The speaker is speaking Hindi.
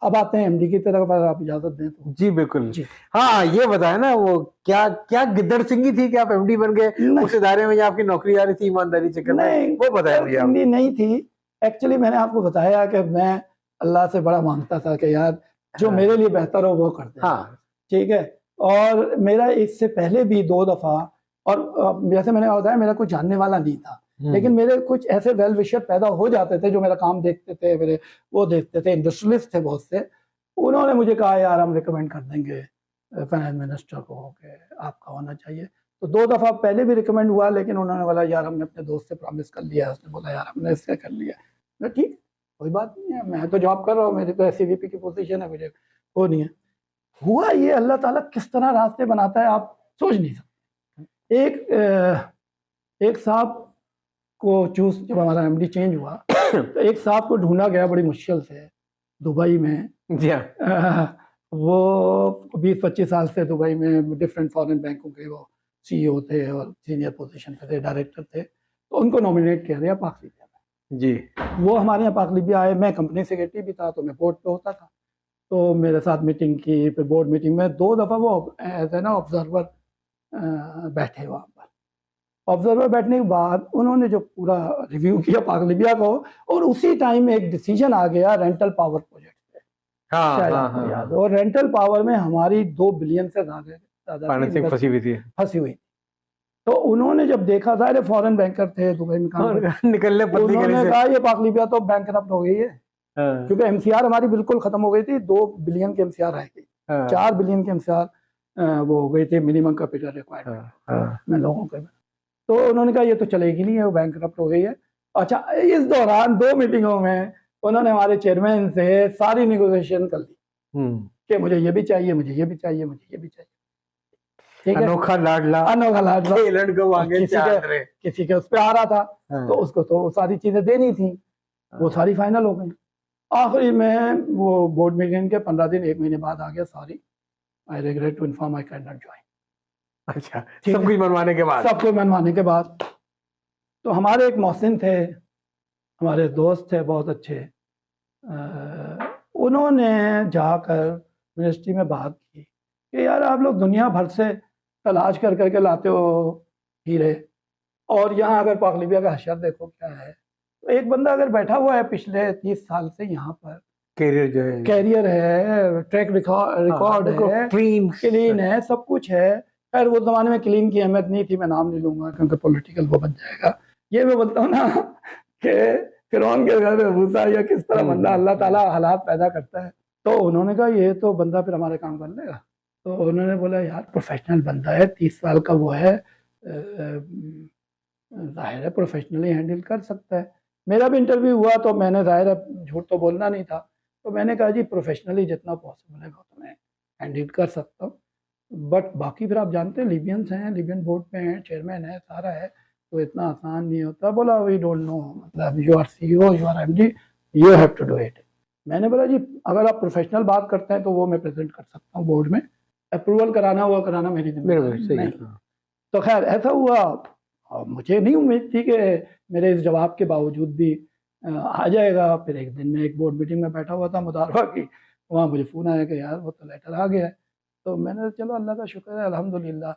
अब आते हैं एमडी की तरफ, अगर आप इजाजत दें तो। जी बिल्कुल जी। हाँ, ये बताया ना, वो क्या क्या गिद्दड़ सिंगी थी कि आप एमडी बन गए उस इदारे में, आपकी नौकरी आ रही थी ईमानदारी चक्कर में, वो बताया मुझे आप। सिंगी नहीं थी एक्चुअली। मैंने आपको बताया कि मैं अल्लाह से बड़ा मांगता था कि यार जो मेरे लिए बेहतर हो वो कर दे। हाँ ठीक है। और मेरा इससे पहले भी 2 दफा, और जैसे मैंने बताया मेरा कोई जानने वाला नहीं था, लेकिन मेरे कुछ ऐसे वेल विशर पैदा हो जाते थे जो मेरा काम देखते थे, मेरे वो देखते थे, इंडस्ट्रियलिस्ट थे बहुत से। उन्होंने मुझे कहा यार हम रिकमेंड कर देंगे फाइनेंस मिनिस्टर को कि आपका होना चाहिए। तो 2 दफा पहले भी रिकमेंड हुआ, लेकिन उन्होंने बोला यार हमने अपने दोस्त से प्रॉमिस कर लिया है। उसने बोला यार हमने इससे कर लिया। मैं ठीक, कोई बात नहीं है, मैं तो जॉब कर रहा हूँ, मेरी तो SCVP की पोजीशन है, मुझे वो नहीं है। हुआ ये, अल्लाह ताला किस तरह रास्ते बनाता है आप सोच नहीं सकते। एक साहब को चूज, जब हमारा MD चेंज हुआ तो एक साहब को ढूंढा गया बड़ी मुश्किल से दुबई में। जी हाँ। वो 20-25 साल से दुबई में डिफरेंट फॉरेन बैंकों के वो CEO थे और सीनियर पोजीशन पे थे, डायरेक्टर थे। तो उनको नॉमिनेट किया गया पाक लीबिया में। जी। वो हमारे यहाँ पाक लीबिया आए, मैं कंपनी सेक्रेटरी भी था तो मैं बोर्ड पे होता था, तो मेरे साथ मीटिंग की, फिर बोर्ड मीटिंग में 2 दफ़ा वो एज ए ना ऑब्जर्वर बैठे वहाँ पर। ऑब्जर्वर बैठने के बाद उन्होंने जो पूरा रिव्यू किया पाक लीबिया को, और उसी टाइम एक डिसीजन आ गया रेंटल पावर प्रोजेक्ट पे। हाँ शायद हाँ आपको हाँ याद हो। और रेंटल पावर में हमारी 2 बिलियन से ज्यादा फाइनेंसिंग फंसी हुई थी। फंसी हुई। तो उन्होंने जब देखा, सारे फॉरेन बैंकर थे दुबई में काम करते, निकलने पतली गली उन्होंने से। कहा ये पाक लीबिया तो बैंकरप्ट हो गई है, क्योंकि MCR हमारी बिल्कुल खत्म हो गई थी। 2 बिलियन की MCR रह गई, 4 बिलियन की MCR वो हो गई थी, मिनिमम कैपिटल रिक्वायरमेंट में लोगों के। तो उन्होंने कहा ये तो चलेगी नहीं है, वो बैंकरप्ट हो गई है। अच्छा, इस दौरान 2 मीटिंगों में उन्होंने हमारे चेयरमैन से सारी निगोशिएशन कर ली कि मुझे ये भी चाहिए, मुझे ये भी चाहिए, मुझे ये भी चाहिए। ठीक है, अनोखा लाडला, अनोखा लाडला किसी के उस पर आ रहा था, तो उसको तो सारी चीजें देनी थी, वो सारी फाइनल हो गई। आखिरी में वो बोर्ड मीटिंग के 15 दिन 1 महीने बाद आ गया, sorry I regret to inform I can not join. अच्छा, सब कुछ मनवाने के बाद, सब कुछ मनवाने के बाद। तो हमारे एक मोहसिन थे, हमारे दोस्त थे बहुत अच्छे, उन्होंने जाकर मिनिस्ट्री में बात की कि यार आप लोग दुनिया भर से तलाश कर करके लाते हो हीरे, और यहाँ अगर पाक लीबिया का हशर देखो क्या है। तो एक बंदा अगर बैठा हुआ है पिछले 30 साल से यहाँ पर, कैरियर है, ट्रैक रिकॉर्ड है, क्लीन है, सब कुछ है। खैर वो जमाने में क्लीन की अहमियत नहीं थी, मैं नाम नहीं लूंगा क्योंकि पॉलिटिकल वो बन जाएगा। ये मैं बोलता हूँ ना कि फिरौन के घर में भूसा, या किस तरह बंदा अल्लाह ताला हालात पैदा करता है। तो उन्होंने कहा ये तो बंदा फिर हमारे काम कर लेगा। तो उन्होंने बोला यार प्रोफेशनल बंदा है, 30 साल का वो है, जाहिर है प्रोफेशनली हैंडल कर सकता है। मेरा भी इंटरव्यू हुआ तो मैंने, जाहिर है झूठ तो बोलना नहीं था, तो मैंने कहा जी प्रोफेशनली जितना पॉसिबल है तो मैं हैंडल कर सकता हूँ, बट बाकी फिर आप जानते हैं लिबियंस हैं, लिबियन बोर्ड में हैं, चेयरमैन है, सारा है, तो इतना आसान नहीं होता। बोला वी डोंट नो, मतलब you are CEO, you are MD, you have to do it. मैंने बोला जी अगर आप प्रोफेशनल बात करते हैं तो वो मैं प्रेजेंट कर सकता हूँ बोर्ड में, अप्रूवल कराना हुआ कराना मेरी जिम्मेदारी नहीं। तो खैर ऐसा हुआ, और मुझे नहीं उम्मीद थी कि मेरे इस जवाब के बावजूद भी आ जाएगा। फिर एक दिन मैं एक बोर्ड मीटिंग में बैठा हुआ था मुदारबा की, वहाँ मुझे फ़ोन आया कि यार वो तो लेटर आ गया है। तो मैंने चलो अल्लाह का शुक्र है अल्हम्दुलिल्लाह।